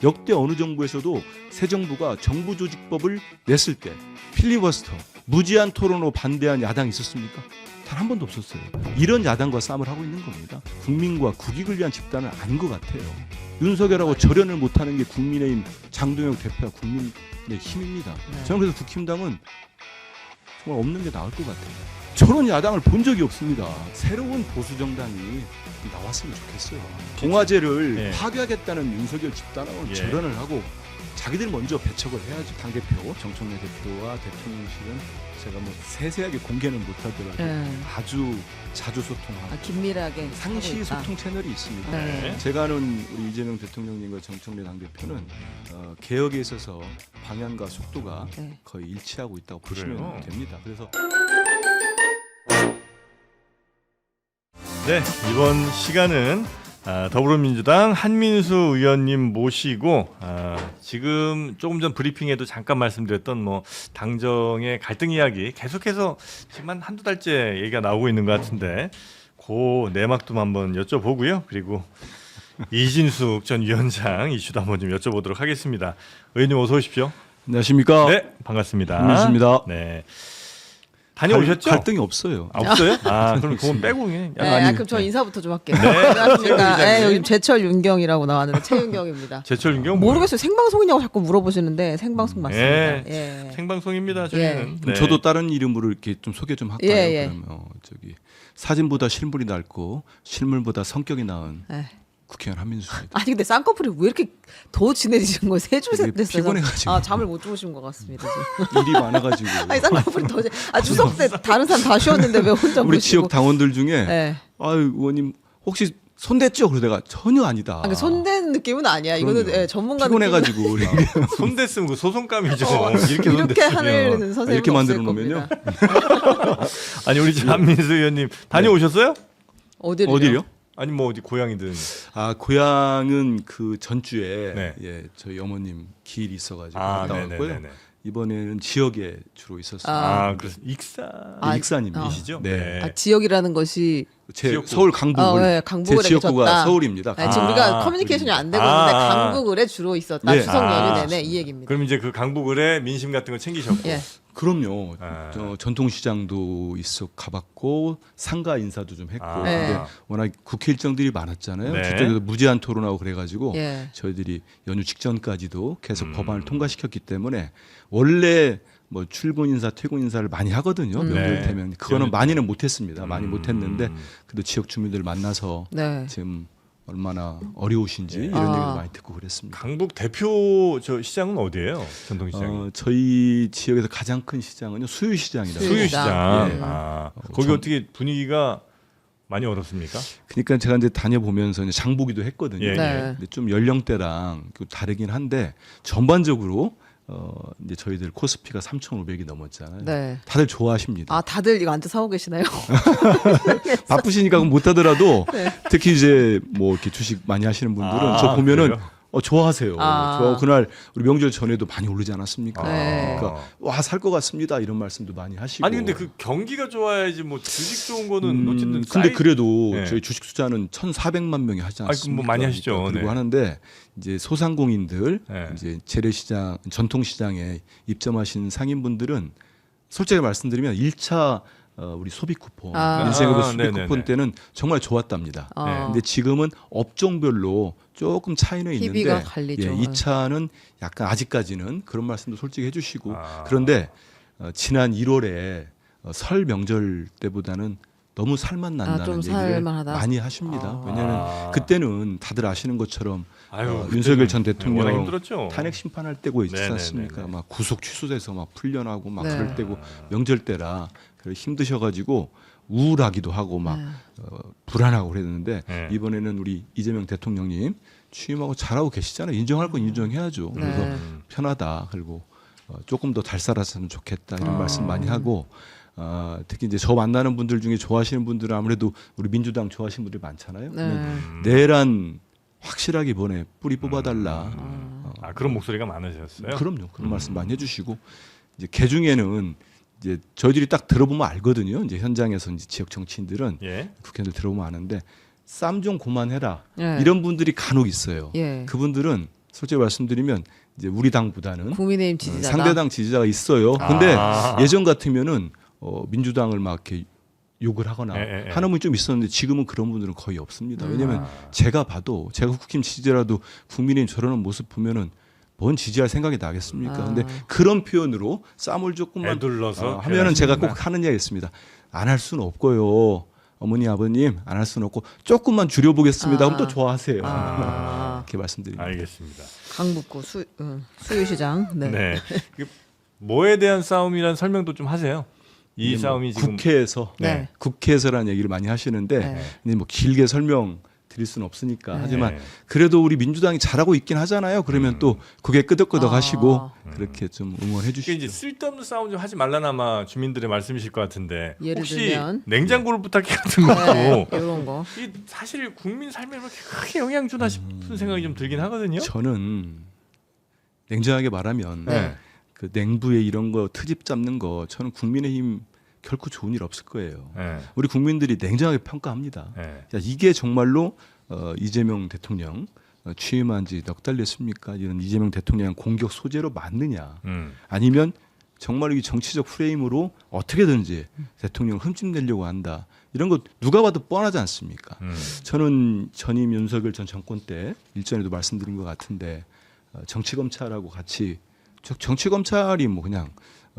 역대 어느 정부에서도 새 정부가 정부조직법을 냈을 때 필리버스터, 무제한 토론으로 반대한 야당이 있었습니까? 단 한 번도 없었어요. 이런 야당과 싸움을 하고 있는 겁니다. 국민과 국익을 위한 집단은 아닌 것 같아요. 윤석열하고 절연을 못하는 게 국민의힘 장동혁 대표와 국민의 힘입니다. 저는 그래서 국힘당은 정말 없는 게 나을 것 같아요. 저런 야당을 본 적이 없습니다. 새로운 보수 정당이 나왔으면 좋겠어요. 공화제를 파괴하겠다는 윤석열 집단하고는 절연을 하고 자기들 먼저 배척을 해야지. 당대표 정청래 대표와 대통령실은 제가 뭐 세세하게 공개는 못하더라도 아주 자주 소통하고 긴밀하게 상시 소통 채널이 있습니다. 제가 아는 우리 이재명 대통령님과 정청래 당대표는 개혁에 있어서 방향과 속도가 거의 일치하고 있다고 보시면 됩니다. 그래서 네, 이번 시간은 더불어민주당 한민수 의원님 모시고 지금 조금 전 브리핑에도 잠깐 말씀드렸던 뭐 당정의 갈등 이야기 계속해서 지금 한두 달째 얘기가 나오고 있는 것 같은데 그 내막도 한번 여쭤보고요. 그리고 이진숙 전 위원장 이슈도 한번 좀 여쭤보도록 하겠습니다. 의원님 어서 오십시오. 안녕하십니까? 네, 반갑습니다. 한민수입니다. 네. 다녀오셨죠? 갈등이 없어요. 없어요? 그럼 그건 빼고 그냥. 그럼 저 인사부터 좀 할게요. 안녕하십니까. 여기 제철 윤경이라고 나왔는데 최윤경입니다. 제철 윤경 모르겠어요. 생방송이냐고 자꾸 물어보시는데 생방송 맞습니다. 예. 생방송입니다. 저희는. 그럼 저도 다른 이름으로 이렇게 좀 소개 좀 할까요? 그러면 저기 사진보다 실물이 낡고 실물보다 성격이 나은 국회의원 한민수입니다. 아니 근데 쌍꺼풀이 왜 이렇게 더 진해지신 거예요? 세 줄 셋 됐어요. 피곤해가지고. 잠을 못 주무신 것 같습니다. 지금. 일이 많아가지고. 아니 쌍꺼풀이 더 추석 때 다른 사람 다 쉬었는데 왜 혼자 우리 무시고. 지역 당원들 중에 아유 의원님 혹시 손댔죠? 그래서 내가 전혀 아니다. 손댄 느낌은 아니야. 이거는 전문가 피곤해가지고 우리 손댔으면 그 소송감이죠. 이렇게 하는 선생님 이렇게 만들어 놓으면요. 아니 우리 한민수 의원님 다녀오셨어요? 어디요? 아니 뭐 어디 고향이든. 고향은 그 전주에 저희 어머님 기일이 있어가지고 갔다 왔고요. 이번에는 지역에 주로 있었어요. 그래서 익산님이시죠? 네. 지역이라는 것이 서울 강북을 강북을에 제 지역구가 계셨다. 서울입니다. 지금 우리가 커뮤니케이션이 안 되고 있는데 강북을에 주로 있었다. 추석 연휴 내내 이 얘기입니다. 그럼 이제 그 강북을에 민심 같은 거 챙기셨고. 그럼요. 전통시장도 가봤고 상가 인사도 좀 했고. 근데 워낙 국회 일정들이 많았잖아요. 그쪽에서 무제한 토론하고 그래가지고 저희들이 연휴 직전까지도 계속 법안을 통과시켰기 때문에 원래 뭐 출근 인사, 퇴근 인사를 많이 하거든요. 명절 되면 그거는 많이는 못했습니다. 많이 못했는데 그래도 지역 주민들 만나서 지금 얼마나 어려우신지 이런 얘기도 많이 듣고 그랬습니다. 강북 대표 저 시장은 어디예요? 전통시장? 저희 지역에서 가장 큰 시장은요 수유시장이라고. 수유시장. 거기 어떻게 분위기가 많이 어렵습니까? 그러니까 제가 이제 다녀보면서 이제 장 보기도 했거든요. 네. 근데 좀 연령대랑 다르긴 한데 전반적으로 이제 저희들 코스피가 3,500이 넘었잖아요. 다들 좋아하십니다. 다들 이거 앉아 사고 계시나요? 바쁘시니까 못 하더라도 특히 이제 뭐 이렇게 주식 많이 하시는 분들은 저 보면은 좋아하세요. 좋아하고 그날 우리 명절 전에도 많이 오르지 않았습니까? 그러니까 와 살 것 같습니다 이런 말씀도 많이 하시고. 아니 근데 그 경기가 좋아야지 뭐 주식 좋은 거는 어쨌든. 근데 그래도 저희 주식 투자는 1,400만 명이 하지 않습니까? 뭐 많이 하시죠. 그리고 하는데 이제 소상공인들, 이제 재래시장, 전통시장에 입점하신 상인분들은 솔직히 말씀드리면 1차 우리 소비 쿠폰, 인생으로 소비 쿠폰 때는 정말 좋았답니다. 근데 지금은 업종별로 조금 차이는 있는데 2차는 약간 아직까지는 그런 말씀도 솔직히 해주시고 그런데 지난 1월에 설 명절 때보다는 너무 살만 난다는 얘기를 많이 하십니다. 왜냐하면 그때는 다들 아시는 것처럼 윤석열 전 대통령 탄핵 심판할 때고 있지 않습니까? 막 구속 취소돼서 막 풀려나고 막 그럴 때고 명절 때라 힘드셔가지고 우울하기도 하고 막 불안하고 그랬는데 이번에는 우리 이재명 대통령님 취임하고 잘하고 계시잖아요. 인정할 건 인정해야죠. 그래서 편하다. 그리고 조금 더 잘 살았으면 좋겠다 이런 말씀 많이 하고 특히 이제 저 만나는 분들 중에 좋아하시는 분들은 아무래도 우리 민주당 좋아하시는 분들이 많잖아요. 내란 확실하게 이번에 뿌리 뽑아달라. 그런 목소리가 많으셨어요? 그럼요. 그런 말씀 많이 해주시고 이제 개 중에는 이제 저희들이 딱 들어보면 알거든요. 이제 현장에서 이제 지역 정치인들은 국회의원들 들어보면 아는데 쌈 좀 그만해라 이런 분들이 간혹 있어요. 그분들은 솔직히 말씀드리면 이제 우리 당보다는 국민의힘 지지자다. 상대당 지지자가 있어요. 근데 예전 같으면은 민주당을 막 이렇게 욕을 하거나 하는 분이 좀 있었는데 지금은 그런 분들은 거의 없습니다. 왜냐하면 제가 봐도 제가 국힘 지지자라도 국민의힘 저러는 모습 보면은 뭔 지지할 생각이 나겠습니까? 근데 그런 표현으로 쌈을 조금만 애둘러서 하면은 제가 꼭 하는 얘기가 있습니다. 안 할 수는 없고요. 어머니 아버님 안 할 수는 없고 조금만 줄여보겠습니다. 그럼 또 좋아하세요. 이렇게 말씀드립니다. 알겠습니다. 강북구 수유시장. 네. 네. 뭐에 대한 싸움이란 설명도 좀 하세요. 이 싸움이 지금 국회에서 네. 국회에서라는 얘기를 많이 하시는데 네. 근데 뭐 길게 설명 드릴 수는 없으니까 하지만 그래도 우리 민주당이 잘하고 있긴 하잖아요. 그러면 또 그게 끄덕끄덕 하시고 그렇게 좀 응원해 주시죠. 이제 쓸데없는 싸움 좀 하지 말라나 아마 주민들의 말씀이실 것 같은데 예를 혹시 들면? 냉장고를 부탁해 같은 것도 네, 이런 거. 이 사실 국민 삶에 그렇게 크게 영향 주나 싶은 생각이 좀 들긴 하거든요. 저는 냉정하게 말하면 네. 그 냉부에 이런 거 트집 잡는 거 저는 국민의힘 결코 좋은 일 없을 거예요. 네. 우리 국민들이 냉정하게 평가합니다. 네. 자, 이게 정말로 이재명 대통령 취임한 지 넉 달 됐습니까? 이런 이재명 대통령 공격 소재로 맞느냐? 아니면 정말 이 정치적 프레임으로 어떻게든지 대통령을 흠집내려고 한다. 이런 거 누가 봐도 뻔하지 않습니까? 저는 전임 윤석열 전 정권 때 일전에도 말씀드린 것 같은데 정치검찰하고 같이 정치검찰이 뭐 그냥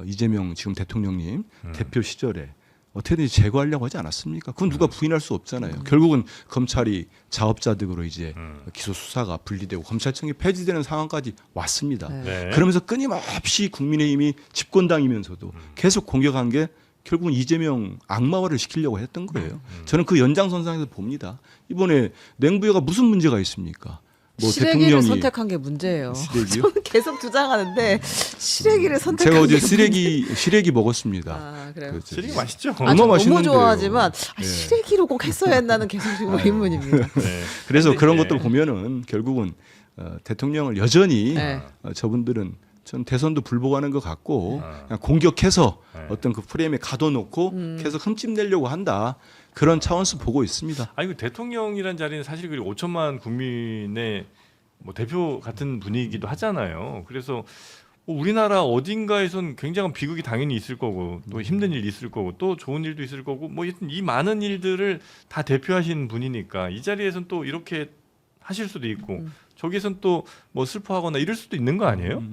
이재명 지금 대통령님 대표 시절에 어떻게든지 제거하려고 하지 않았습니까? 그건 누가 부인할 수 없잖아요. 결국은 검찰이 자업자 등으로 이제 기소 수사가 분리되고 검찰청이 폐지되는 상황까지 왔습니다. 네. 그러면서 끊임없이 국민의힘이 집권당이면서도 계속 공격한 게 결국은 이재명 악마화를 시키려고 했던 거예요. 저는 그 연장선상에서 봅니다. 이번에 냉부회가 무슨 문제가 있습니까? 뭐 시래기를 대통령이 선택한 게 문제예요. 시래기요? 저는 계속 주장하는데 시래기를 선택한 제가 게 어제 시래기 먹었습니다. 아, 그래요? 그 저기 쓰레기 맛있죠. 아, 얼마나 저 너무 맛있는데요. 좋아하지만 네. 시래기로 꼭 했어야 했나는 계속 지금 의문입니다. 네. 그래서 그런 이제- 것들 보면은 결국은 대통령을 여전히 네. 저분들은 전 대선도 불복하는 것 같고 그냥 공격해서 네. 어떤 그 프레임에 가둬놓고 계속 흠집내려고 한다. 그런 차원에서 보고 있습니다. 아니 그 대통령이란 자리는 사실 그리고 5천만 국민의 뭐 대표 같은 분이기도 하잖아요. 그래서 뭐 우리나라 어딘가에선 굉장한 비극이 당연히 있을 거고 또 힘든 일 있을 거고 또 좋은 일도 있을 거고 뭐 이 많은 일들을 다 대표하시는 분이니까 이 자리에선 또 이렇게 하실 수도 있고 저기선 또 뭐 슬퍼하거나 이럴 수도 있는 거 아니에요?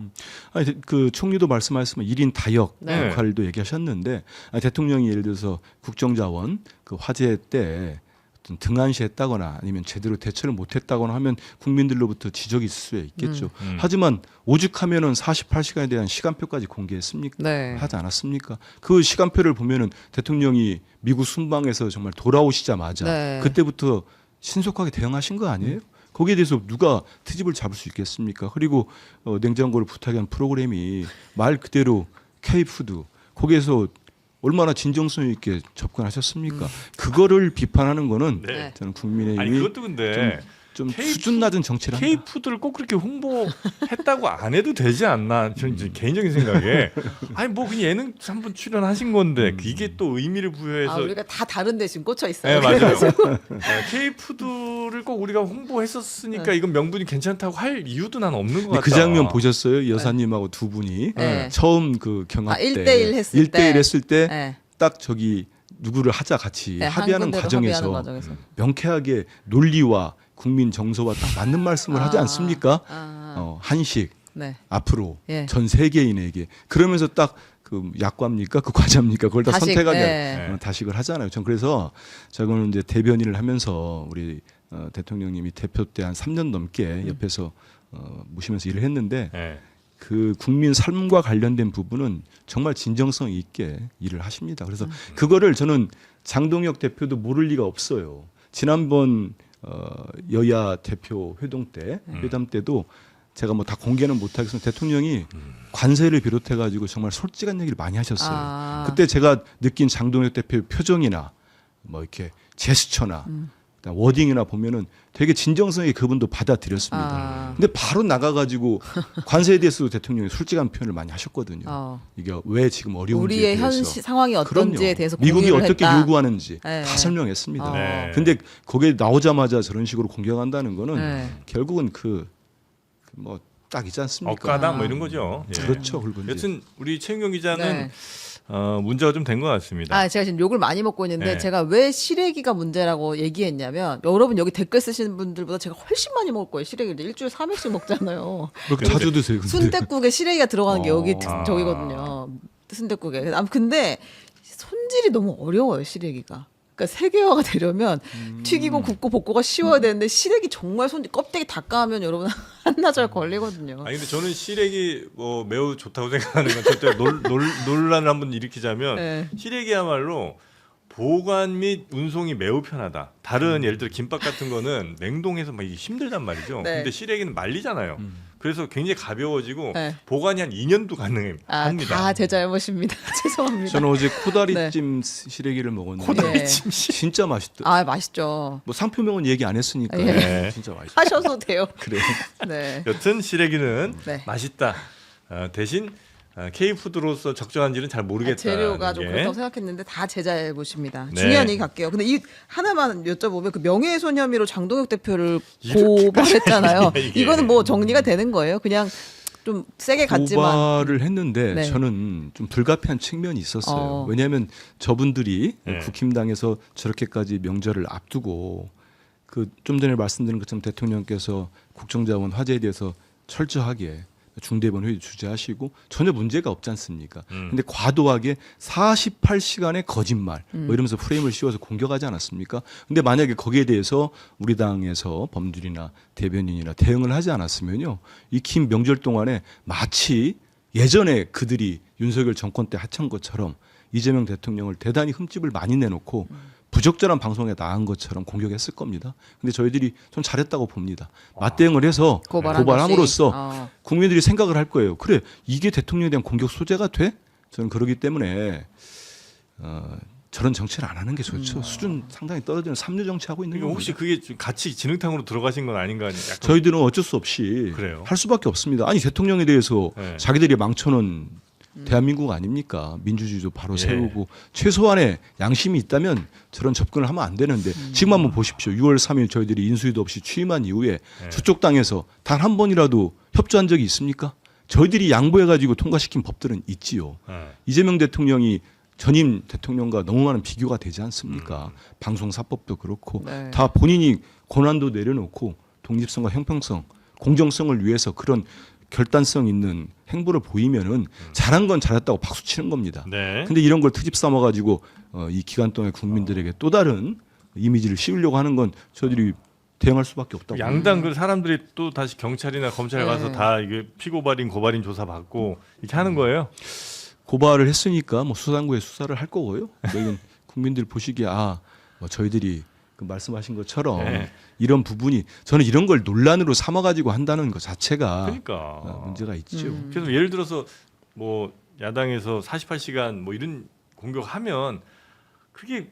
아니, 그 총리도 말씀하셨지만 1인 다역 네. 역할도 얘기하셨는데 대통령이 예를 들어서 국정자원 그 화재 때 어떤 등한시했다거나 아니면 제대로 대처를 못했다거나 하면 국민들로부터 지적이 있을 수 있겠죠. 하지만 오죽하면은 48시간에 대한 시간표까지 공개했습니까? 네. 하지 않았습니까? 그 시간표를 보면은 대통령이 미국 순방에서 정말 돌아오시자마자 네. 그때부터 신속하게 대응하신 거 아니에요? 거기에 대해서 누가 트집을 잡을 수 있겠습니까? 그리고 냉장고를 부탁한 프로그램이 말 그대로 K푸드 거기에서 얼마나 진정성 있게 접근하셨습니까? 그거를 비판하는 거는 네. 저는 국민의힘이 아니 그것도 근데 좀 K 수준 낮은 정치를 한다. K푸드를 꼭 그렇게 홍보했다고 안 해도 되지 않나? 저는 이제 개인적인 생각에 아니 뭐 그냥 예능 한번 출연하신 건데 이게 또 의미를 부여해서 아, 우리가 다 다른데 지금 꽂혀 있어요. 네 맞아요. 그래가지고. K푸드를 꼭 우리가 홍보했었으니까 이건 명분이 괜찮다고 할 이유도 난 없는 것 같다. 그 장면 보셨어요? 여사님하고 두 분이 네. 처음 그 경합 아, 때 1대1 했을 때. 1대1 했을 때 네. 딱 저기 누구를 하자 같이 네, 한 합의하는 군데로 과정에서 합의하는 과정에서. 명쾌하게 논리와 국민 정서와 딱 맞는 말씀을 하지 않습니까? 한식 네. 앞으로 예. 전 세계인에게 그러면서 딱 그 약과입니까 그 과자입니까 그걸 다 다식, 선택하게 네. 다식을 하잖아요. 전 그래서 저는 이제 대변인을 하면서 우리 대통령님이 대표 때 한 3년 넘게 옆에서 모시면서 일을 했는데 네. 그 국민 삶과 관련된 부분은 정말 진정성 있게 일을 하십니다. 그래서 그거를 저는 장동혁 대표도 모를 리가 없어요. 지난번 여야 대표 회동 때 회담 때도 제가 뭐 다 공개는 못하겠지만 대통령이 관세를 비롯해 가지고 정말 솔직한 얘기를 많이 하셨어요. 아. 그때 제가 느낀 장동혁 대표의 표정이나 뭐 이렇게 제스처나 그다음 워딩이나 보면은 되게 진정성 있게 그분도 받아들였습니다. 아. 근데 바로 나가가지고 관세에 대해서도 대통령이 솔직한 표현을 많이 하셨거든요. 이게 왜 지금 어려운지에 우리의 대해서. 현 상황이 어떤지에 그럼요. 대해서 미국이 공유를 어떻게 했다. 요구하는지 네. 다 설명했습니다. 네. 근데 거기에 나오자마자 저런 식으로 공격한다는 거는 네. 결국은 그 뭐 딱이지 않습니까? 억가당 뭐 이런 거죠. 예. 그렇죠. 그리고 이제 여튼 우리 최윤경 기자는 네. 문제가 좀 된 것 같습니다. 아, 제가 지금 욕을 많이 먹고 있는데 네. 제가 왜 시래기가 문제라고 얘기했냐면 여러분 여기 댓글 쓰시는 분들보다 제가 훨씬 많이 먹을 거예요. 시래기를 일주일에 3회씩 먹잖아요. 그렇게 자주 드세요. 근데. 순댓국에 시래기가 들어가는 게 여기 아. 저기거든요. 순댓국에. 근데 손질이 너무 어려워요, 시래기가. 그러니까 세계화가 되려면 튀기고 굽고 볶고가 쉬워야 되는데 시래기 정말 손질 껍데기 다 까면 여러분 한나절 걸리거든요. 아니 근데 저는 시래기 뭐 매우 좋다고 생각하는 건 절대 논란을 한번 일으키자면 네. 시래기야말로 보관 및 운송이 매우 편하다. 다른 예를 들어 김밥 같은 거는 냉동해서 막 이게 힘들단 말이죠. 네. 근데 시래기는 말리잖아요. 그래서 굉장히 가벼워지고 네. 보관이 한 2년도 가능합니다. 다 제 잘못입니다. 죄송합니다. 저는 어제 코다리찜 시래기를 먹었는데 코다리찜 시 진짜 맛있더라고요. 아, 맛있죠. 뭐 상표명은 얘기 안 했으니까 예. 진짜 맛있어요. 하셔도 돼요. 그래. 네. 여튼 시래기는 네. 맛있다. 대신 K푸드로서 적정한지는 잘 모르겠다. 재료가 좀 그렇다고 생각했는데 다 제 잘못입니다. 네. 중요한 얘기 갈게요. 근데 이 하나만 여쭤보면 그 명예훼손 혐의로 장동혁 대표를 이렇게까지 고발했잖아요. 이게. 이거는 뭐 정리가 되는 거예요? 그냥 좀 세게 갔지만. 고발을 했는데 네. 저는 좀 불가피한 측면이 있었어요. 왜냐하면 저분들이 네. 국힘당에서 저렇게까지 명절을 앞두고 그 좀 전에 말씀드린 것처럼 대통령께서 국정자원 화제에 대해서 철저하게 중대본 회의 주재하시고 전혀 문제가 없지 않습니까? 근데 과도하게 48시간의 거짓말 뭐 이러면서 프레임을 씌워서 공격하지 않았습니까? 근데 만약에 거기에 대해서 우리 당에서 범들이나 대변인이나 대응을 하지 않았으면요. 이 긴 명절 동안에 마치 예전에 그들이 윤석열 정권 때 하천 것처럼 이재명 대통령을 대단히 흠집을 많이 내놓고 부적절한 방송에 나간 것처럼 공격했을 겁니다. 근데 저희들이 좀 잘했다고 봅니다. 맞대응을 해서 고발한 고발함으로써 것이. 국민들이 생각을 할 거예요. 그래, 이게 대통령에 대한 공격 소재가 돼? 저는 그러기 때문에 저런 정치를 안 하는 게 좋죠. 수준 상당히 떨어지는 삼류 정치하고 있는 그러니까 겁니다. 혹시 그게 좀 같이 진흙탕으로 들어가신 건 아닌가? 약간 저희들은 어쩔 수 없이 그래요? 할 수밖에 없습니다. 아니 대통령에 대해서 네. 자기들이 망쳐놓은 대한민국 아닙니까? 민주주의도 바로 예. 세우고 최소한의 양심이 있다면 저런 접근을 하면 안 되는데 지금 한번 보십시오. 6월 3일 저희들이 인수위도 없이 취임한 이후에 저쪽 당에서 단 한 번이라도 협조한 적이 있습니까? 저희들이 양보해가지고 통과시킨 법들은 있지요. 네. 이재명 대통령이 전임 대통령과 너무 많은 비교가 되지 않습니까? 방송사법도 그렇고 네. 다 본인이 권한도 내려놓고 독립성과 형평성, 공정성을 위해서 그런 결단성 있는 행보를 보이면은 잘한 건 잘했다고 박수 치는 겁니다. 네. 근데 이런 걸 트집 삼아 가지고 이 기간 동안 국민들에게 또 다른 이미지를 씌우려고 하는 건 저희들이 대응할 수밖에 없다고. 양당 그 사람들이 또 다시 경찰이나 검찰에 네. 가서 다 이게 피고발인 고발인 조사 받고 이렇게 하는 거예요. 고발을 했으니까 뭐 수사당국에 수사를 할 거고요. 이건 국민들 보시기에 뭐 저희들이 그 말씀하신 것처럼 네. 이런 부분이 저는 이런 걸 논란으로 삼아 가지고 한다는 것 자체가 그러니까 문제가 있죠. 그래서 예를 들어서 뭐 야당에서 48시간 뭐 이런 공격하면 그게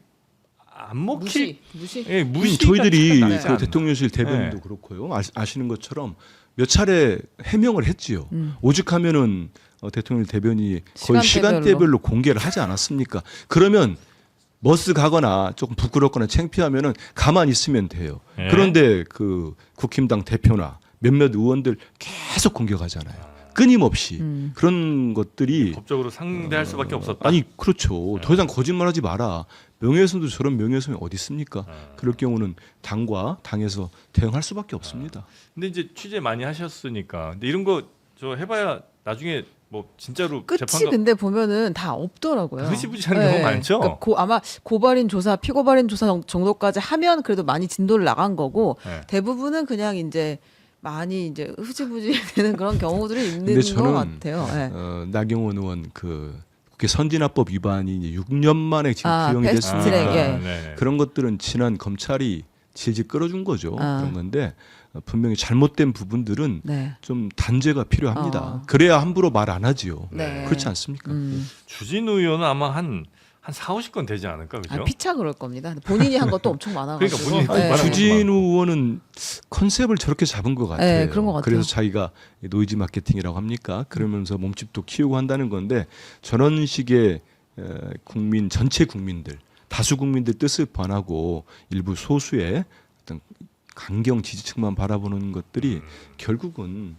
안 먹힐 무시. 예, 무시가 저희들이 참 나지 그 않나. 대통령실 대변인도 네. 그렇고요. 아시는 것처럼 몇 차례 해명을 했지요. 오죽하면은 대통령 대변인이 거의 시간대별로 공개를 하지 않았습니까? 그러면 머스 가거나 조금 부끄럽거나 창피하면은 가만히 있으면 돼요. 네. 그런데 그 국힘당 대표나 몇몇 의원들 계속 공격하잖아요. 끊임없이 그런 것들이 법적으로 상대할 수밖에 없었다. 아니 그렇죠. 더 이상 거짓말하지 마라. 명예훼손도 저런 명예훼손이 어디 있습니까? 그럴 경우는 당과 당에서 대응할 수밖에 없습니다. 근데 이제 취재 많이 하셨으니까 근데 이런 거 저 해봐야 나중에 뭐 진짜로 끝이 재판가 근데 보면은 다 없더라고요. 흐지부지한 경우 많죠? 그러니까 아마 고발인 조사, 피고발인 조사 정도까지 하면 그래도 많이 진도를 나간 거고 네. 대부분은 그냥 이제 많이 이제 흐지부지 되는 그런 경우들이 있는 근데 저는 것 같아요. 네. 나경원 의원 그 국회 선진화법 위반이 이제 6년 만에 지금 구형이 패스트트랙, 됐습니다. 예. 네. 그런 것들은 지난 검찰이 질질 끌어준 거죠. 아. 그런 건데 분명히 잘못된 부분들은 네. 좀 단죄가 필요합니다. 어. 그래야 함부로 말 안 하지요. 네. 그렇지 않습니까? 주진우 의원은 아마 한 4, 50건 되지 않을까 그죠? 피차 그럴 겁니다. 본인이 한 것도 엄청 많아가지고. 그러니까 본인이 네. 많아요. 주진우 의원은 컨셉을 저렇게 잡은 것 같아요. 네, 그런 것 같아요. 그래서 자기가 노이즈 마케팅이라고 합니까? 그러면서 몸집도 키우고 한다는 건데 저런 식의 국민 전체 국민들 다수 국민들 뜻을 반하고 일부 소수의 어떤 강경 지지층만 바라보는 것들이 결국은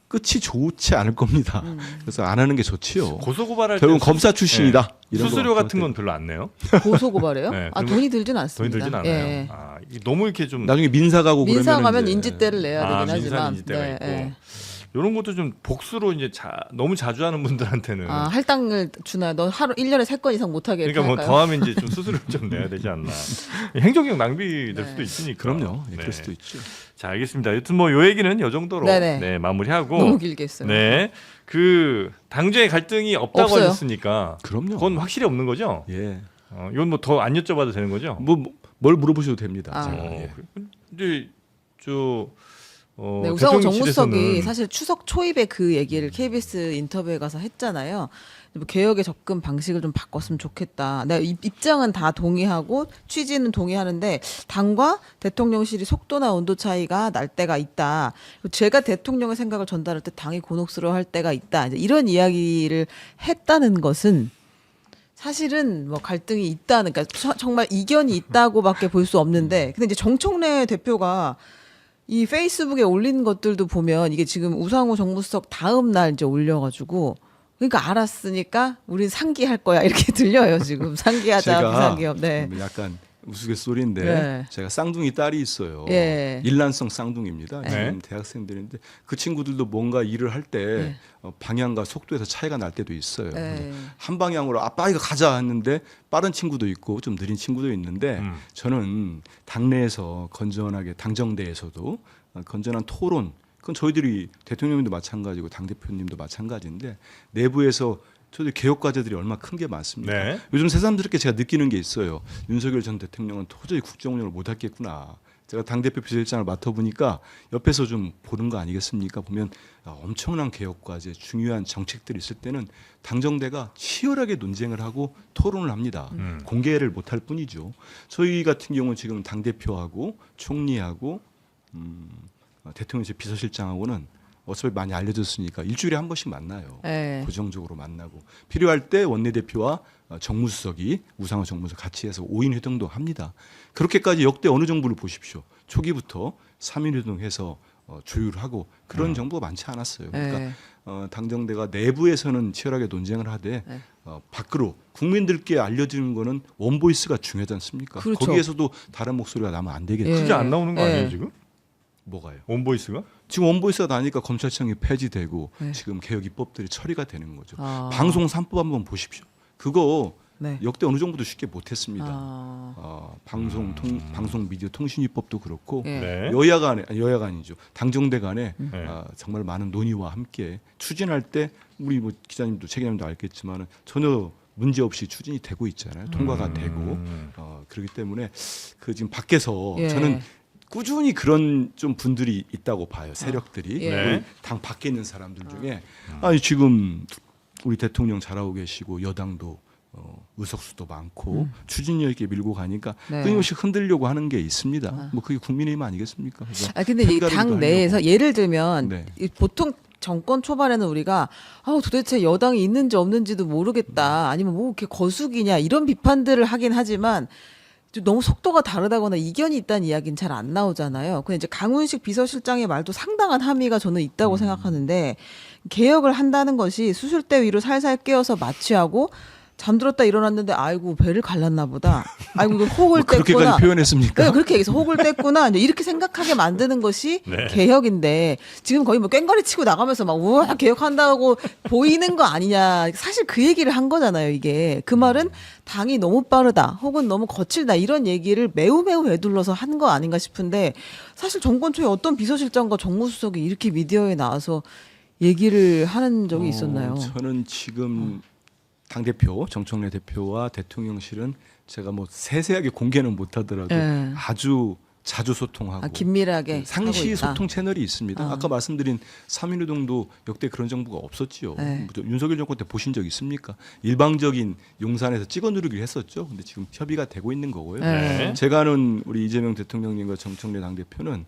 끝이 좋지 않을 겁니다. 그래서 안 하는 게 좋지요. 고소고발할 때 결국은 검사 출신이다. 이런 수수료 거 같은 건 별로 안 내요? 고소 고발해요? 네, 아 그러면 돈이 들진 않습니다. 돈이 들진 않아요. 예. 아, 이게 너무 이렇게 좀 나중에 민사 가고 민사 그러면은 가면 이제 인지대를 내야 되긴 민사 하지만 인지대가 네, 있고 예. 이런 것도 좀 복수로 이제 너무 자주 하는 분들한테는 아, 할당을 주나요? 너 하루 1년에 3건 이상 못 하게 그러니까 뭐 할까요? 더하면 이제 좀 수수료를 좀 내야 되지 않나. 행정적 낭비될 네. 수도 있으니까. 그럼요. 예, 네. 그럴 수도 있죠. 자, 알겠습니다. 여튼 뭐 요 얘기는 요 정도로 네네. 네, 마무리하고 너무 길게 했어요. 네. 그 당정의 갈등이 없다고 없어요. 하셨으니까 그럼요. 그건 확실히 없는 거죠? 예. 이건 뭐 더 안 여쭤봐도 되는 거죠? 뭘 물어보셔도 됩니다. 아. 제가. 예. 근데 저 네, 우상호 대통령실에서는 정무수석이 사실 추석 초입에 그 얘기를 KBS 인터뷰에 가서 했잖아요. 뭐 개혁의 접근 방식을 좀 바꿨으면 좋겠다. 내가 입장은 다 동의하고 취지는 동의하는데 당과 대통령실이 속도나 온도 차이가 날 때가 있다. 제가 대통령의 생각을 전달할 때 당이 곤혹스러워할 때가 있다. 이제 이런 이야기를 했다는 것은 사실은 뭐 갈등이 있다는, 그러니까 정말 이견이 있다고밖에 볼 수 없는데, 근데 이제 정청래 대표가 이 페이스북에 올린 것들도 보면 이게 지금 우상호 정무수석 다음 날 이제 올려가지고 그러니까 알았으니까 우린 상기할 거야 이렇게 들려요 지금. 상기하자 제가 비상기업. 네. 약간 우스갯소리인데 네. 제가 쌍둥이 딸이 있어요. 예. 일란성 쌍둥이입니다. 네. 지금 대학생들인데 그 친구들도 뭔가 일을 할 때 방향과 속도에서 차이가 날 때도 있어요. 네. 한 방향으로 아빠 이거 가자 했는데 빠른 친구도 있고 좀 느린 친구도 있는데 저는 당내에서 건전하게 당정대에서도 건전한 토론, 그건 저희들이 대통령님도 마찬가지고 당대표님도 마찬가지인데 내부에서 저희 개혁 과제들이 얼마나 큰 게 많습니까? 네. 요즘 새삼스럽게 제가 느끼는 게 있어요. 윤석열 전 대통령은 도저히 국정 운영을 못 하겠구나. 제가 당대표 비서실장을 맡아보니까 옆에서 좀 보는 거 아니겠습니까? 보면 엄청난 개혁 과제, 중요한 정책들이 있을 때는 당정대가 치열하게 논쟁을 하고 토론을 합니다. 공개를 못할 뿐이죠. 저희 같은 경우는 지금 당대표하고 총리하고 대통령실 비서실장하고는 어차피 많이 알려졌으니까 일주일에 한 번씩 만나요. 네. 고정적으로 만나고 필요할 때 원내대표와 정무수석이 우상호 정무수석 같이 해서 5인 회동도 합니다. 그렇게까지 역대 어느 정부를 보십시오. 초기부터 3인 회동해서 조율하고 그런 정부가 많지 않았어요. 그러니까 네. 당정대가 내부에서는 치열하게 논쟁을 하되 네. 밖으로 국민들께 알려지는 거는 원보이스가 중요하지 않습니까? 그렇죠. 거기에서도 다른 목소리가 나면 안 되겠죠. 예. 그게 안 나오는 거 아니에요 네. 지금? 뭐가요? 원보이스가? 지금 원보이스가 나니까 검찰청이 폐지되고 네. 지금 개혁 입법들이 처리가 되는 거죠. 아. 방송 3법 한번 보십시오. 그거 네. 역대 어느 정부도 쉽게 못했습니다. 아. 방송 미디어 통신입법도 그렇고 예. 네. 여야가 아니죠. 당정대 간에 네. 정말 많은 논의와 함께 추진할 때 우리 뭐 기자님도 최기자님도 알겠지만은 전혀 문제 없이 추진이 되고 있잖아요. 통과가 되고 그렇기 때문에 그 지금 밖에서 예. 저는 꾸준히 그런 좀 분들이 있다고 봐요. 세력들이 예. 우리 당 밖에 있는 사람들 중에 아니 지금 우리 대통령 잘하고 계시고 여당도 의석수도 많고 추진력 있게 밀고 가니까 네. 끊임없이 흔들려고 하는 게 있습니다. 뭐 그게 국민의힘 아니겠습니까? 그래서 아 근데 이 편가르기도 당 내에서 하려고. 예를 들면 네. 이 보통 정권 초반에는 우리가 도대체 여당이 있는지 없는지도 모르겠다. 아니면 뭐 이렇게 거수기냐 이런 비판들을 하긴 하지만 좀 너무 속도가 다르다거나 이견이 있다는 이야기는 잘 안 나오잖아요. 근데 이제 강훈식 비서실장의 말도 상당한 함의가 저는 있다고 생각하는데 개혁을 한다는 것이 수술대 위로 살살 깨어서 마취하고 잠들었다 일어났는데 아이고 배를 갈랐나 보다. 아이고 이거 혹을 뭐 그렇게까지 뗐구나. 표현했습니까? 네, 그렇게 얘기해서 혹을 뗐구나. 이제 이렇게 생각하게 만드는 것이 네. 개혁인데 지금 거의 뭐 꽹과리 치고 나가면서 막 우와 개혁한다고 보이는 거 아니냐. 사실 그 얘기를 한 거잖아요. 이게 그 말은 당이 너무 빠르다, 혹은 너무 거칠다 이런 얘기를 매우 외둘러서 한 거 아닌가 싶은데 사실 정권 초에 어떤 비서실장과 정무수석이 이렇게 미디어에 나와서 얘기를 하는 적이 있었나요? 저는 지금 당 대표 정청래 대표와 대통령실은 제가 뭐 세세하게 공개는 못하더라도 네. 아주 자주 소통하고 긴밀하게 상시 하고 있다. 소통 채널이 있습니다. 아까 말씀드린 3.1운동도 역대 그런 정부가 없었지요. 네. 윤석열 정권 때 보신 적 있습니까? 일방적인 용산에서 찍어 누르기를 했었죠. 근데 지금 협의가 되고 있는 거고요. 네. 제가 아는 우리 이재명 대통령님과 정청래 당대표는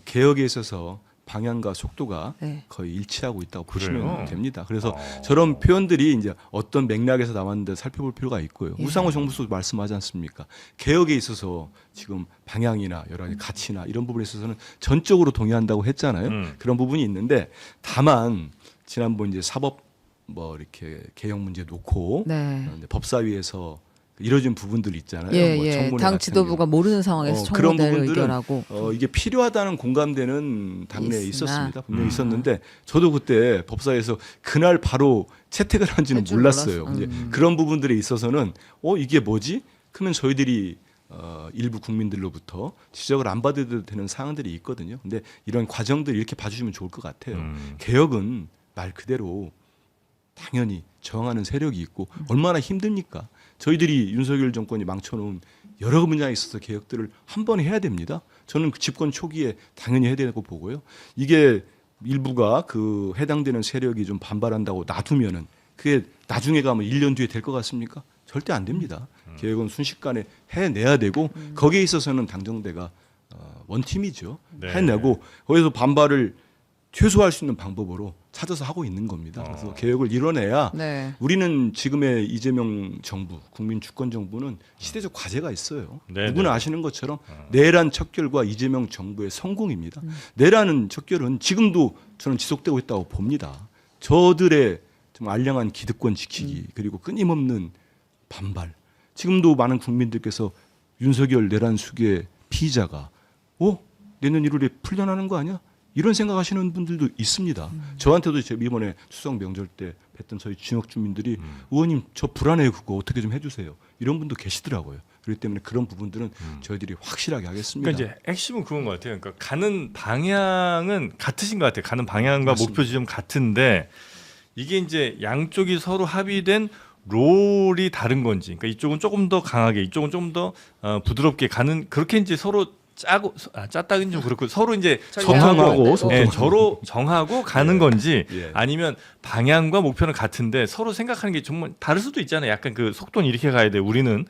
개혁에 있어서 방향과 속도가 네. 거의 일치하고 있다고 그래요? 보시면 됩니다. 그래서 저런 표현들이 이제 어떤 맥락에서 나왔는데 살펴볼 필요가 있고요. 예. 우상호 정부도 말씀하지 않습니까? 개혁에 있어서 지금 방향이나 여러 가지 가치나 이런 부분에 있어서는 전적으로 동의한다고 했잖아요. 그런 부분이 있는데 다만 지난번 이제 사법 뭐 이렇게 개혁 문제 놓고 네. 이제 법사위에서 이뤄진 부분들 있잖아요. 예, 뭐 예. 청문회 당 같은 지도부가 경우. 모르는 상황에서 그런 청문회를 부분들은 의결하고 이게 필요하다는 공감대는 당내에 있으나. 있었습니다. 분명히 있었는데 저도 그때 법사위에서 그날 바로 채택을 한지는 할 줄 몰랐어요. 몰랐어. 이제 그런 부분들에 있어서는 이게 뭐지? 그러면 저희들이 일부 국민들로부터 지적을 안 받아도 되는 사항들이 있거든요. 근데 이런 과정들 이렇게 봐주시면 좋을 것 같아요. 개혁은 말 그대로 당연히 저항하는 세력이 있고 얼마나 힘듭니까? 저희들이 윤석열 정권이 망쳐놓은 여러 분야에 있어서 개혁들을 한 번에 해야 됩니다. 저는 그 집권 초기에 당연히 해야 되고 보고요. 이게 일부가 그 해당되는 세력이 좀 반발한다고 놔두면은 그게 나중에 가면 1년 뒤에 될 것 같습니까? 절대 안 됩니다. 개혁은 순식간에 해내야 되고 거기에 있어서는 당정대가 원팀이죠. 네. 해내고 거기서 반발을 최소화할 수 있는 방법으로 찾아서 하고 있는 겁니다. 그래서 개혁을 이뤄내야 네. 우리는 지금의 이재명 정부, 국민 주권 정부는 시대적 과제가 있어요. 네, 누구나 네. 아시는 것처럼 내란 척결과 이재명 정부의 성공입니다. 내란은 척결은 지금도 저는 지속되고 있다고 봅니다. 저들의 좀 알량한 기득권 지키기 그리고 끊임없는 반발. 지금도 많은 국민들께서 윤석열 내란 수괴 피의자가 내년 1월에 풀려나는 거 아니야? 이런 생각하시는 분들도 있습니다. 저한테도 이번에 추석 명절 때 뵀던 저희 지역 주민들이 의원님 저 불안해요 그거 어떻게 좀 해주세요. 이런 분도 계시더라고요. 그렇기 때문에 그런 부분들은 저희들이 확실하게 하겠습니다. 그러니까 이제 핵심은 그건 것 같아요. 그러니까 가는 방향은 같으신 것 같아요. 가는 방향과 맞습니다. 목표 지점 같은데 이게 이제 양쪽이 서로 합의된 롤이 다른 건지, 그러니까 이쪽은 조금 더 강하게, 이쪽은 조금 더 부드럽게 가는 그렇게 이제 서로 짰다긴 좀 그렇고 서로 이제 정하고 서로 정하고 가는 예. 건지 예. 아니면 방향과 목표는 같은데 서로 생각하는 게 정말 다를 수도 있잖아요. 약간 그 속도는 이렇게 가야 돼. 우리는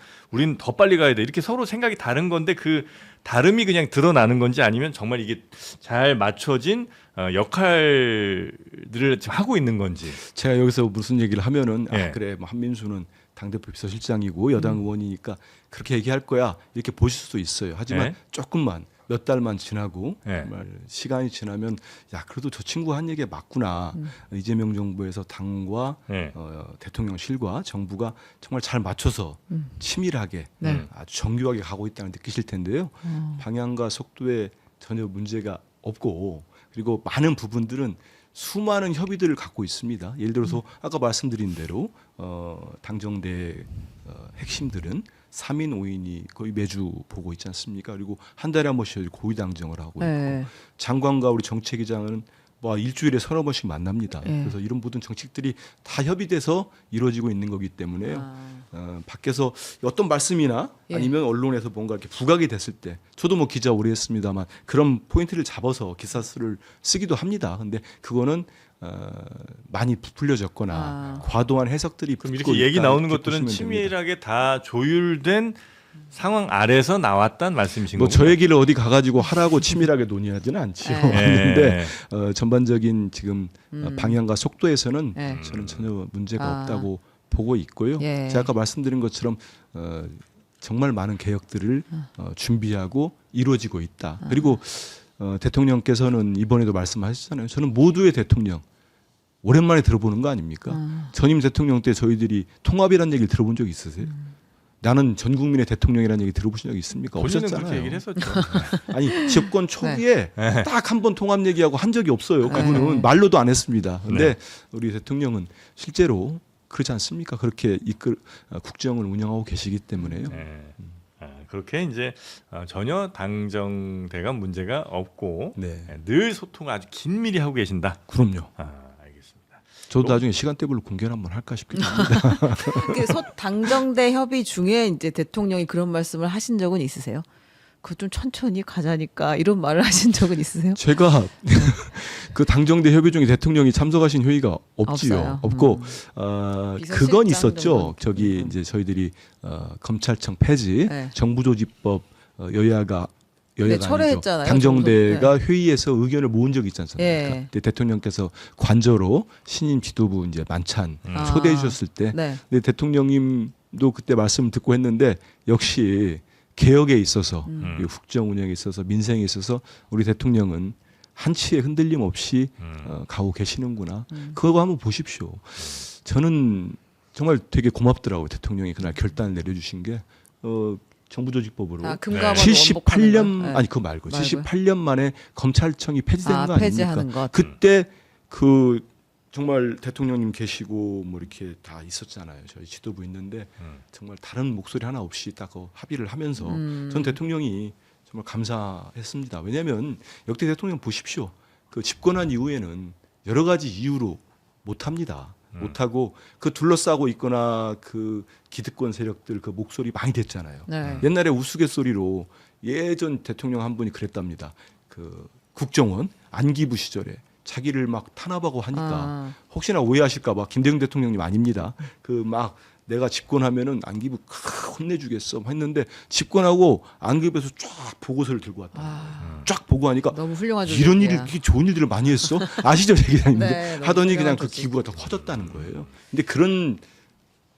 더 빨리 가야 돼. 이렇게 서로 생각이 다른 건데 그 다름이 그냥 드러나는 건지 아니면 정말 이게 잘 맞춰진 역할들을 지금 하고 있는 건지. 제가 여기서 무슨 얘기를 하면은 예. 그래 뭐 한민수는 당대표 비서실장이고 여당 의원이니까 그렇게 얘기할 거야 이렇게 보실 수도 있어요. 하지만 예. 조금만 몇 달만 지나고 예. 정말 시간이 지나면 야 그래도 저 친구 한 얘기가 맞구나. 이재명 정부에서 당과 예. 대통령실과 정부가 정말 잘 맞춰서 치밀하게 네. 아주 정교하게 가고 있다는 느끼실 텐데요. 방향과 속도에 전혀 문제가 없고 그리고 많은 부분들은 수많은 협의들을 갖고 있습니다. 예를 들어서 아까 말씀드린 대로 당정대 핵심들은 3인 5인이 거의 매주 보고 있지 않습니까? 그리고 한 달에 한 번씩 고위 당정을 하고 있고 네. 장관과 우리 정책위장은 뭐 일주일에 서너 번씩 만납니다. 네. 그래서 이런 모든 정책들이 다 협의돼서 이루어지고 있는 거기 때문에요. 밖에서 어떤 말씀이나 예. 아니면 언론에서 뭔가 이렇게 부각이 됐을 때 저도 뭐 기자 오래 했습니다만 그런 포인트를 잡아서 기사 수를 쓰기도 합니다. 근데 그거는 많이 부풀려졌거나 과도한 해석들이 그럼 붙고 이렇게 얘기 있다, 나오는 이렇게 것들은 보시면 됩니다. 치밀하게 다 조율된 상황 아래서 나왔다는 말씀이신 뭐 거죠? 저 얘기를 어디 가가지고 하라고 치밀하게 논의하지는 않지요. 네. 않는데 전반적인 지금 방향과 속도에서는 네. 저는 전혀 문제가 없다고 보고 있고요. 예. 제가 아까 말씀드린 것처럼 정말 많은 개혁들을 준비하고 이루어지고 있다. 그리고 대통령께서는 이번에도 말씀하셨잖아요. 저는 모두의 대통령 오랜만에 들어보는 거 아닙니까? 전임 대통령 때 저희들이 통합이라는 얘기를 들어본 적 있으세요? 나는 전 국민의 대통령이라는 얘기 들어보신 적 있습니까? 본인은 없었잖아요. 그렇게 얘기를 했었죠. 아니 집권 초기에 딱 한 번 통합 얘기하고 한 적이 없어요. 그분은 말로도 안 했습니다. 근데 우리 대통령은 실제로 그렇지 않습니까? 그렇게 국정을 운영하고 계시기 때문에요. 네. 그렇게 이제 전혀 당정대가 문제가 없고 네. 늘 소통을 아주 긴밀히 하고 계신다. 그럼요. 알겠습니다. 저도 나중에 시간대별로 공개를 한번 할까 싶기도 합니다. 그 당정대 협의 중에 이제 대통령이 그런 말씀을 하신 적은 있으세요? 그거 좀 천천히 가자니까 이런 말을 하신 적은 있으세요? 제가 그 당정대 협의 중에 대통령이 참석하신 회의가 없지요. 없어요. 없고 그건 비서실장 있었죠. 이런 건. 저기 이제 저희들이 검찰청 폐지, 네. 정부조직법 여야가 여야가 철회했잖아요. 아니죠. 당정대가 회의에서 의견을 모은 적이 있지 않습니까? 예. 그때 대통령께서 관저로 신임 지도부 이제 만찬 아. 초대해 주셨을 때 네. 근데 대통령님도 그때 말씀 듣고 했는데 역시 개혁에 있어서 이 국정 운영에 있어서 민생에 있어서 우리 대통령은 한치의 흔들림 없이 가고 계시는구나. 그거 한번 보십시오. 저는 정말 되게 고맙더라고요. 대통령이 그날 결단을 내려주신 게 정부조직법으로 금감원 78년 네. 아니 그거 말고 말고요? 78년 만에 검찰청이 폐지된 거 아닙니까? 폐지하는 것. 그때 그 정말 대통령님 계시고 뭐 이렇게 다 있었잖아요. 저희 지도부 있는데 정말 다른 목소리 하나 없이 딱 합의를 하면서 전 대통령이 정말 감사했습니다. 왜냐하면 역대 대통령 보십시오. 그 집권한 이후에는 여러 가지 이유로 못합니다. 못하고 그 둘러싸고 있거나 그 기득권 세력들 그 목소리 많이 됐잖아요. 네. 옛날에 우스갯소리로 예전 대통령 한 분이 그랬답니다. 그 국정원 안기부 시절에 자기를 막 탄압하고 하니까 혹시나 오해하실까봐 김대중 대통령님 아닙니다. 그 막 내가 집권하면은 안기부 혼내주겠어 했는데 집권하고 안기부에서 쫙 보고서를 들고 왔다. 쫙 보고하니까 너무 훌륭한 이런 일이 이렇게 좋은 일들을 많이 했어? 아시죠, 얘기하는데 네, 너무 하더니 그냥 훌륭한 그 조직. 기부가 더 커졌다는 거예요. 근데 그런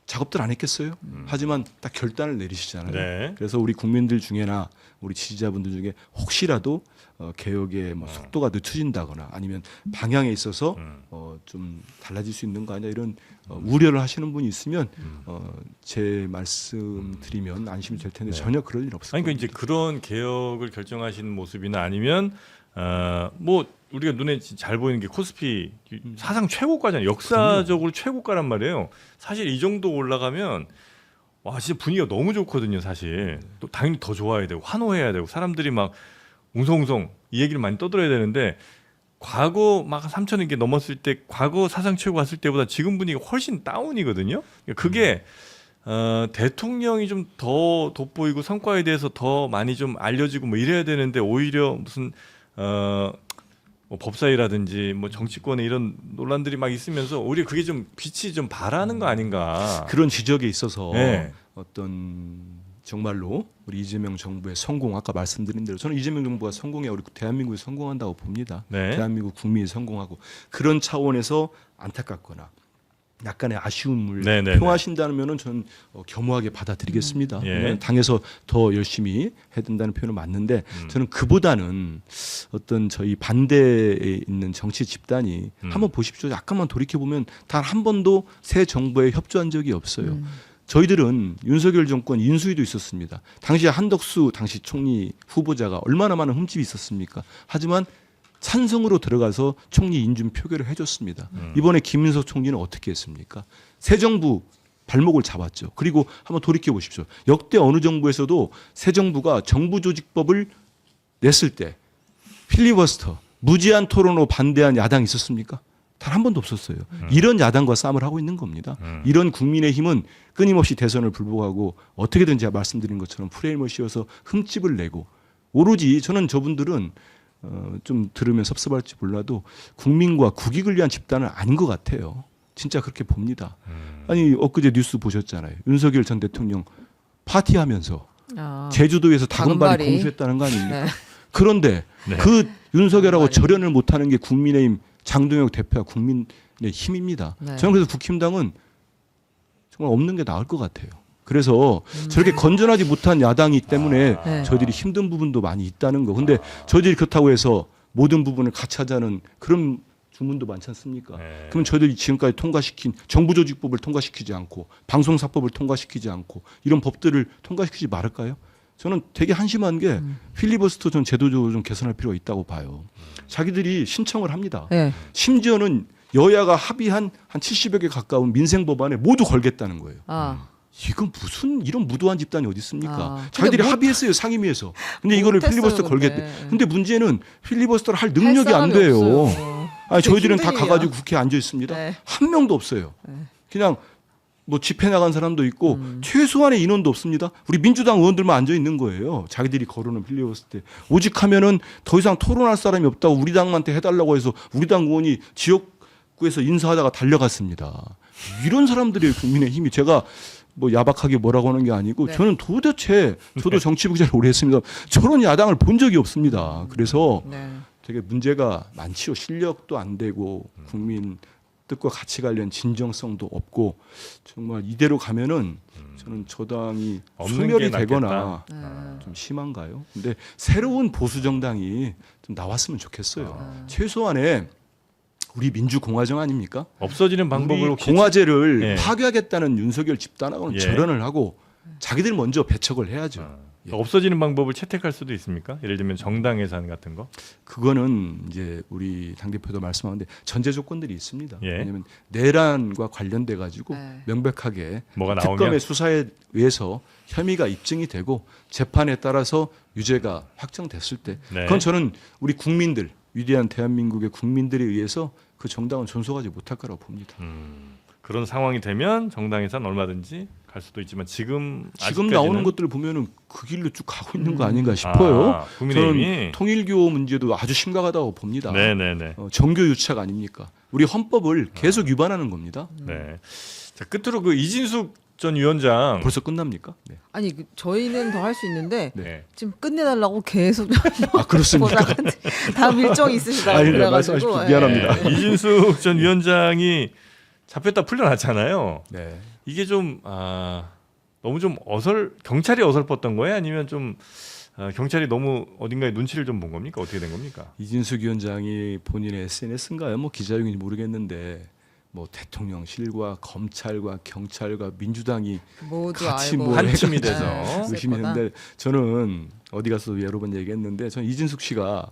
작업들 안 했겠어요? 하지만 딱 결단을 내리시잖아요. 네. 그래서 우리 국민들 중에나 우리 지지자분들 중에 혹시라도 개혁의 뭐 속도가 늦춰진다거나 아니면 방향에 있어서 좀 달라질 수 있는 거 아니냐 이런 우려를 하시는 분이 있으면 제 말씀 드리면 안심이 될 텐데 전혀 그럴 일 없을 아니 겁니다. 그러니까 이제 그런 개혁을 결정하시는 모습이나 아니면 뭐 우리가 눈에 잘 보이는 게 코스피 사상 최고가잖아요. 역사적으로 최고가란 말이에요. 사실 이 정도 올라가면 와 진짜 분위기가 너무 좋거든요. 사실 또 당연히 더 좋아야 되고 환호해야 되고 사람들이 막 웅성웅성 이 얘기를 많이 떠들어야 되는데 과거 막 3,000원 개 넘었을 때 과거 사상 최고 갔을 때보다 지금 분위기가 훨씬 다운이거든요. 그게 대통령이 좀 더 돋보이고 성과에 대해서 더 많이 좀 알려지고 뭐 이래야 되는데 오히려 무슨 뭐 법사위라든지 뭐 정치권에 이런 논란들이 막 있으면서 오히려 그게 좀 빛이 좀 바라는 거 아닌가. 그런 지적에 있어서 네. 어떤 정말로 우리 이재명 정부의 성공 아까 말씀드린 대로 저는 이재명 정부가 성공해 우리 대한민국이 성공한다고 봅니다. 네. 대한민국 국민이 성공하고 그런 차원에서 안타깝거나 약간의 아쉬움을 네네네. 표하신다면은 저는 겸허하게 받아들이겠습니다. 예. 왜냐하면 당에서 더 열심히 해야 된다는 표현은 맞는데 저는 그보다는 어떤 저희 반대에 있는 정치 집단이 한번 보십시오. 약간만 돌이켜 보면 단 한 번도 새 정부에 협조한 적이 없어요. 저희들은 윤석열 정권 인수위도 있었습니다. 당시 한덕수 당시 총리 후보자가 얼마나 많은 흠집이 있었습니까? 하지만 찬성으로 들어가서 총리 인준 표결을 해줬습니다. 이번에 김인석 총리는 어떻게 했습니까? 새 정부 발목을 잡았죠. 그리고 한번 돌이켜 보십시오. 역대 어느 정부에서도 새 정부가 정부조직법을 냈을 때 필리버스터, 무제한 토론으로 반대한 야당이 있었습니까? 단 한 번도 없었어요. 이런 야당과 싸움을 하고 있는 겁니다. 이런 국민의힘은 끊임없이 대선을 불복하고 어떻게든 제가 말씀드린 것처럼 프레임을 씌워서 흠집을 내고 오로지 저는 저분들은 좀 들으면 섭섭할지 몰라도 국민과 국익을 위한 집단은 아닌 것 같아요. 진짜 그렇게 봅니다. 아니 엊그제 뉴스 보셨잖아요. 윤석열 전 대통령 파티하면서 제주도에서 다금바리 다금바리. 공수했다는 거 아닙니까? 네. 그런데 네. 그 윤석열하고 다금바리. 절연을 못하는 게 국민의힘 장동혁 대표와 국민의 힘입니다. 네. 저는 그래서 국힘당은 정말 없는 게 나을 것 같아요. 그래서 저렇게 건전하지 못한 야당이기 때문에 네. 저희들이 힘든 부분도 많이 있다는 거. 근데 저희들이 그렇다고 해서 모든 부분을 같이 하자는 그런 주문도 많지 않습니까? 네. 그럼 저희들이 지금까지 통과시킨 정부조직법을 통과시키지 않고 방송사법을 통과시키지 않고 이런 법들을 통과시키지 말을까요? 저는 되게 한심한 게 필리버스터 좀 제도적으로 좀 개선할 필요가 있다고 봐요. 자기들이 신청을 합니다. 네. 심지어는 여야가 합의한 한 70여 개 가까운 민생 법안에 모두 걸겠다는 거예요. 이건 무슨 이런 무도한 집단이 어디 있습니까? 자기들이 근데 합의했어요 상임위에서. 근데 이거를 못했어요, 필리버스터 근데. 걸겠대. 근데 문제는 필리버스터를 할 능력이 할 안 사람이 돼요. 없어요. 아니 되게 저희들은 다 힘든 가가지고 국회에 앉아 있습니다. 네. 한 명도 없어요. 그냥 뭐 집회 나간 사람도 있고 최소한의 인원도 없습니다. 우리 민주당 의원들만 앉아 있는 거예요. 자기들이 거론은 필리버스터 때. 오직 하면은 더 이상 토론할 사람이 없다고 우리 당한테 해달라고 해서 우리 당 의원이 지역구에서 인사하다가 달려갔습니다. 이런 사람들이 국민의힘이 제가 뭐 야박하게 뭐라고 하는 게 아니고 네. 저는 도대체 저도 정치부 기자를 오래 했습니다. 저런 야당을 본 적이 없습니다. 그래서 네. 되게 문제가 많지요. 실력도 안 되고 국민 뜻과 가치 관련 진정성도 없고 정말 이대로 가면은 저는 저당이 없는 소멸이 게 되거나 낫겠다. 좀 심한가요? 근데 새로운 보수 정당이 좀 나왔으면 좋겠어요. 최소한의 우리 민주공화정 아닙니까? 없어지는 방법을 우리 혹시 공화제를 예. 파괴하겠다는 윤석열 집단하고는 예. 절연을 하고 자기들이 먼저 배척을 해야죠. 예. 없어지는 방법을 채택할 수도 있습니까? 예를 들면 정당 예산 같은 거. 그거는 이제 우리 당대표도 말씀하는데 전제 조건들이 있습니다. 예. 왜냐하면 내란과 관련돼 가지고 네. 명백하게 뭐가 나오면? 특검의 수사에 의해서 혐의가 입증이 되고 재판에 따라서 유죄가 확정됐을 때 네. 그건 저는 우리 국민들 위대한 대한민국의 국민들에 의해서 그 정당은 존속하지 못할 거라고 봅니다. 그런 상황이 되면 정당 예산 얼마든지 갈 수도 있지만 지금 아직까지는 나오는 것들을 보면은 그 길로 쭉 가고 있는 거 아닌가 싶어요. 국민의힘이 저는 통일교 문제도 아주 심각하다고 봅니다. 네네네. 정교 유착 아닙니까? 우리 헌법을 계속 위반하는 겁니다. 네. 자 끝으로 그 이진숙 전 위원장 벌써 끝납니까? 네. 아니 저희는 더 할 수 있는데 네. 지금 끝내달라고 계속 아 그렇습니까? 다음 일정이 있으시다고 아니, 네, 그래가지고 말씀하십시오. 미안합니다. 네. 이진숙 전 위원장이 잡혔다 풀려났잖아요. 네. 이게 좀 너무 좀 경찰이 어설펐던 거예요? 아니면 좀 경찰이 너무 어딘가에 눈치를 좀 본 겁니까? 어떻게 된 겁니까? 이진숙 위원장이 본인의 SNS인가요? 뭐 기자용인지 모르겠는데 뭐 대통령실과 검찰과 경찰과 민주당이 모두 같이 알고 뭐 한 팀이 해가지고 돼서 의심이 거다. 했는데 저는 어디 가서 여러 번 얘기했는데 저는 이진숙 씨가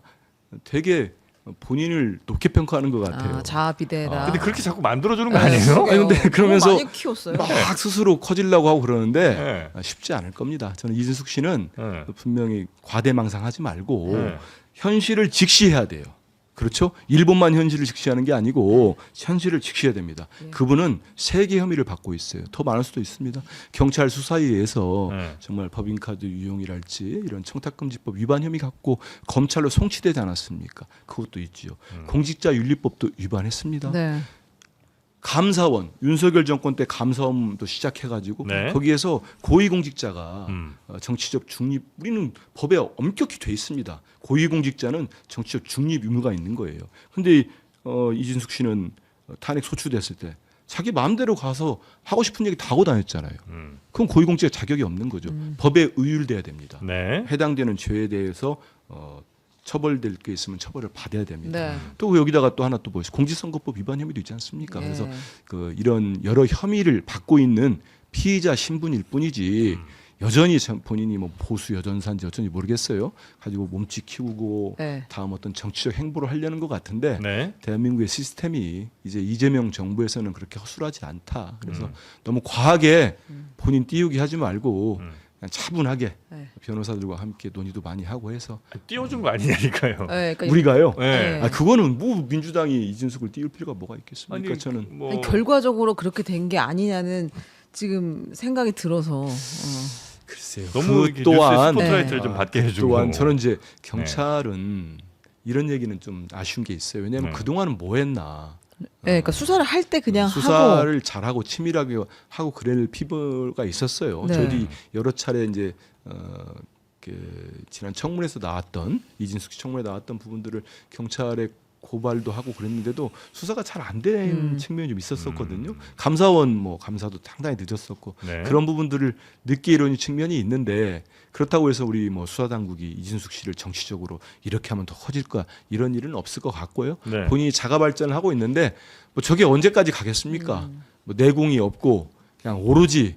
되게 본인을 높게 평가하는 것 같아요. 자아비대다. 근데 그렇게 자꾸 만들어주는 거 아니에요? 아니, 근데 그러면서 많이 키웠어요. 막 스스로 커지려고 하고 그러는데 네. 쉽지 않을 겁니다. 저는 이진숙 씨는 네. 분명히 과대망상하지 말고 네. 현실을 직시해야 돼요. 그렇죠? 일본만 현실을 직시하는 게 아니고 현실을 직시해야 됩니다. 그분은 세계 혐의를 받고 있어요. 더 많을 수도 있습니다. 경찰 수사에 의해서 네. 정말 법인카드 유용이랄지 이런 청탁금지법 위반 혐의 갖고 검찰로 송치되지 않았습니까? 그것도 있지요. 공직자윤리법도 위반했습니다. 네. 감사원 윤석열 정권 때 감사원도 시작해가지고 네. 거기에서 고위공직자가 음. 정치적 중립 우리는 법에 엄격히 돼 있습니다. 고위공직자는 정치적 중립 의무가 있는 거예요. 근데 이진숙 씨는 탄핵 소추됐을 때 자기 마음대로 가서 하고 싶은 얘기 다 하고 다녔잖아요. 그럼 고위공직자 자격이 없는 거죠. 법에 의율돼야 됩니다. 네. 해당되는 죄에 대해서 처벌될 게 있으면 처벌을 받아야 됩니다. 네. 또 여기다가 또 하나 또 뭐지? 공직선거법 위반 혐의도 있지 않습니까? 네. 그래서 이런 여러 혐의를 받고 있는 피의자 신분일 뿐이지 여전히 본인이 뭐 보수 여전사인지 어쩐지 모르겠어요. 가지고 몸집 키우고 네. 다음 어떤 정치적 행보를 하려는 것 같은데 네. 대한민국의 시스템이 이제 이재명 정부에서는 그렇게 허술하지 않다. 그래서 너무 과하게 본인 띄우기 하지 말고 그냥 차분하게 네. 변호사들과 함께 논의도 많이 하고 해서 띄워준 거 아니냐니까요. 네, 그러니까 우리가요. 네. 아 그거는 뭐 민주당이 이진숙을 띄울 필요가 뭐가 있겠습니까? 아니, 저는 뭐 아니, 결과적으로 그렇게 된 게 아니냐는 지금 생각이 들어서 글쎄요. 너무 그 이렇게 또한 뉴스 스포트라이트를 네. 좀 받게 해주고 또한 저는 이제 경찰은 이런 얘기는 좀 아쉬운 게 있어요. 왜냐하면 네. 그 동안은 뭐 했나? 네, 그러니까 수사를 할 때 그냥 하고 수사를 잘하고 치밀하게 하고 그럴 피부가 있었어요. 네. 저희도 여러 차례 이제 지난 청문회에서 나왔던 이진숙 씨 청문회 나왔던 부분들을 경찰에 고발도 하고 그랬는데도 수사가 잘 안 된 측면이 좀 있었었거든요. 감사원 뭐 감사도 상당히 늦었었고 네. 그런 부분들을 늦게 이루는 측면이 있는데 그렇다고 해서 우리 뭐 수사 당국이 이진숙 씨를 정치적으로 이렇게 하면 더 커질까 이런 일은 없을 것 같고요. 네. 본인이 자가 발전을 하고 있는데 뭐 저게 언제까지 가겠습니까? 뭐 내공이 없고 그냥 오로지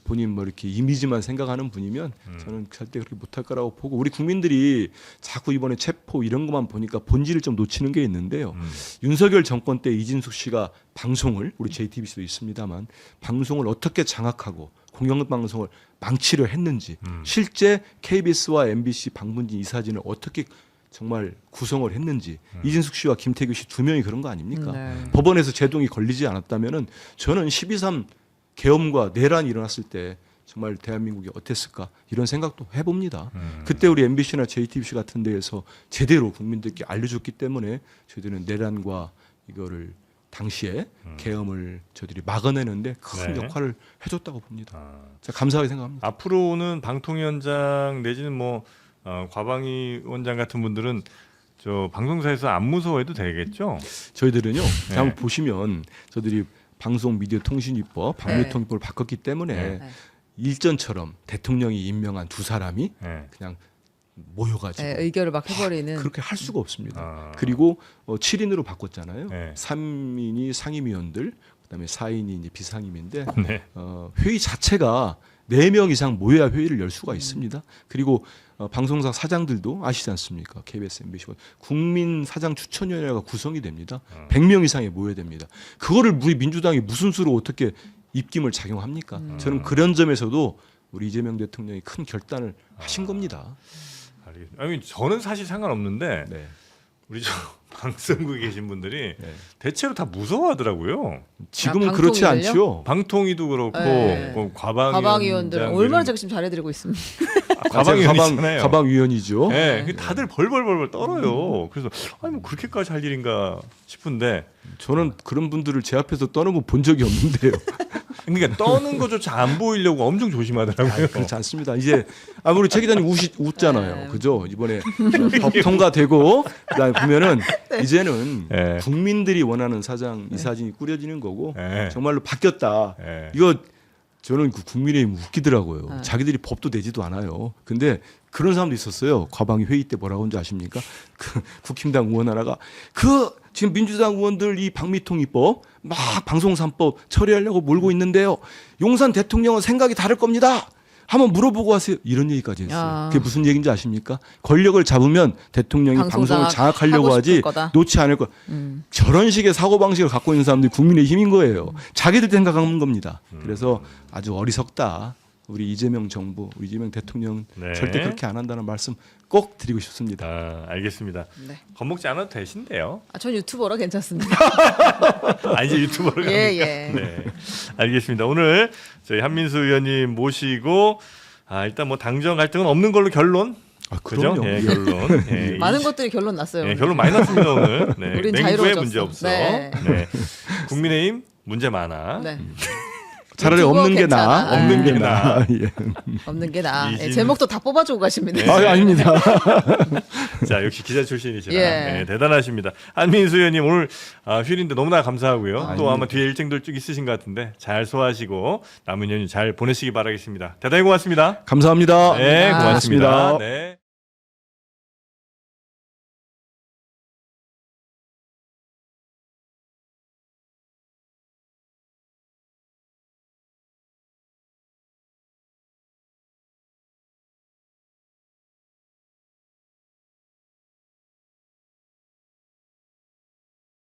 본인 뭐 이렇게 이미지만 생각하는 분이면 저는 절대 그렇게 못할 거라고 보고 우리 국민들이 자꾸 이번에 체포 이런 것만 보니까 본질을 좀 놓치는 게 있는데요. 윤석열 정권 때 이진숙 씨가 방송을 우리 JTBC도 있습니다만 방송을 어떻게 장악하고 공영방송을 망치려 했는지 실제 KBS와 MBC 방문진 이사진을 어떻게 정말 구성을 했는지 이진숙 씨와 김태규 씨 두 명이 그런 거 아닙니까? 네. 법원에서 제동이 걸리지 않았다면은 저는 12.3 계엄과 내란이 일어났을 때 정말 대한민국이 어땠을까 이런 생각도 해봅니다. 그때 우리 MBC나 JTBC 같은 데에서 제대로 국민들께 알려줬기 때문에 저희들은 내란과 이거를 당시에 계엄을 저들이 막아내는데 큰 네. 역할을 해줬다고 봅니다. 아, 제가 감사하게 생각합니다. 앞으로는 방통위원장 내지는 뭐 과방위 원장 같은 분들은 저 방송사에서 안 무서워해도 되겠죠? 저희들은요, 네. 한번 보시면 저들이 방송 미디어 통신위법, 방송통일법을 바꿨기 때문에 네. 일전처럼 대통령이 임명한 두 사람이 네. 그냥 모여가지고 네, 의결을 막 해버리는. 그렇게 할 수가 없습니다. 아. 그리고 7인으로 바꿨잖아요. 네. 3인이 상임위원들, 그다음에 4인이 이제 비상임인데 네. 회의 자체가 4명 이상 모여야 회의를 열 수가 있습니다. 그리고 방송사 사장들도 아시지 않습니까? KBS, MBC 국민 사장 추천위원회가 구성이 됩니다. 100명 이상이 모여야 됩니다. 그거를 우리 민주당이 무슨 수로 어떻게 입김을 작용합니까? 저는 그런 점에서도 우리 이재명 대통령이 큰 결단을 하신 겁니다. 알겠습니다. 아니, 저는 사실 상관없는데 네. 우리 저 방송국에 계신 분들이 네. 대체로 다 무서워하더라고요. 지금은 아, 그렇지 방통위를요? 않죠. 방통위도 그렇고 네. 뭐 과방위원들 얼마나 제가 지금 잘해드리고 있습니다. 과방위원이잖아요. 가방위원이죠. 네, 그 다들 벌벌벌벌 떨어요. 그래서 아니 뭐 그렇게까지 할 일인가 싶은데 저는 그런 분들을 제 앞에서 떠는 거 본 적이 없는데요. 그러니까 떠는 거조차 안 보이려고 엄청 조심하더라고요. 그렇지 않습니다. 이제 우리 최 기자님 웃잖아요. 네. 그죠? 이번에 법 통과되고 그다음에 보면은 이제는 네. 국민들이 원하는 사장 이사진이 꾸려지는 거고 네. 정말로 바뀌었다. 네. 이거 저는 그 국민의힘 웃기더라고요. 네. 자기들이 법도 내지도 않아요. 근데 그런 사람도 있었어요. 과방위 회의 때 뭐라고 한지 아십니까? 그 국힘당 의원 하나가 지금 민주당 의원들 이 방미통일법 막 방송산법 처리하려고 몰고 있는데요. 용산 대통령은 생각이 다를 겁니다. 한번 물어보고 하세요. 이런 얘기까지 했어요. 야. 그게 무슨 얘기인지 아십니까? 권력을 잡으면 대통령이 방송 방송을 장악하려고 하고 하지 싶을 거다. 놓지 않을 거. 저런 식의 사고방식을 갖고 있는 사람들이 국민의 힘인 거예요. 자기들 생각하는 겁니다. 그래서 아주 어리석다. 우리 이재명 정부, 우리 이재명 대통령 네. 절대 그렇게 안 한다는 말씀 꼭 드리고 싶습니다. 아, 알겠습니다. 네. 겁먹지 않아도 되신대요. 전 유튜버라 괜찮습니다. 아 이제 유튜버로 갑니까? 예. 네, 알겠습니다. 오늘 저희 한민수 의원님 모시고 일단 뭐 당정 갈등은 없는 걸로 결론. 그죠? 그럼요. 예, 결론. 예, 많은 것들이 결론 났어요. 예, 결론 많이 났습니다 오늘. 네, 우린 맹구에 자유로워졌어. 문제 없어. 네. 네. 국민의힘 문제 많아. 네. 차라리 유튜버 없는 게 괜찮아. 나아. 네. 없는 게 나아. 예. 없는 게 나. 이신- 제목도 다 뽑아주고 가십니다. 네. 아닙니다. 자 역시 기자 출신이시라 예. 네, 대단하십니다. 한민수 의원님 오늘 휴일인데 너무나 감사하고요. 또 아닙니다. 아마 뒤에 일정들 쭉 있으신 것 같은데 잘 소화하시고 남은 연휴 잘 보내시기 바라겠습니다. 대단히 고맙습니다. 감사합니다. 네, 고맙습니다. 고맙습니다. 네.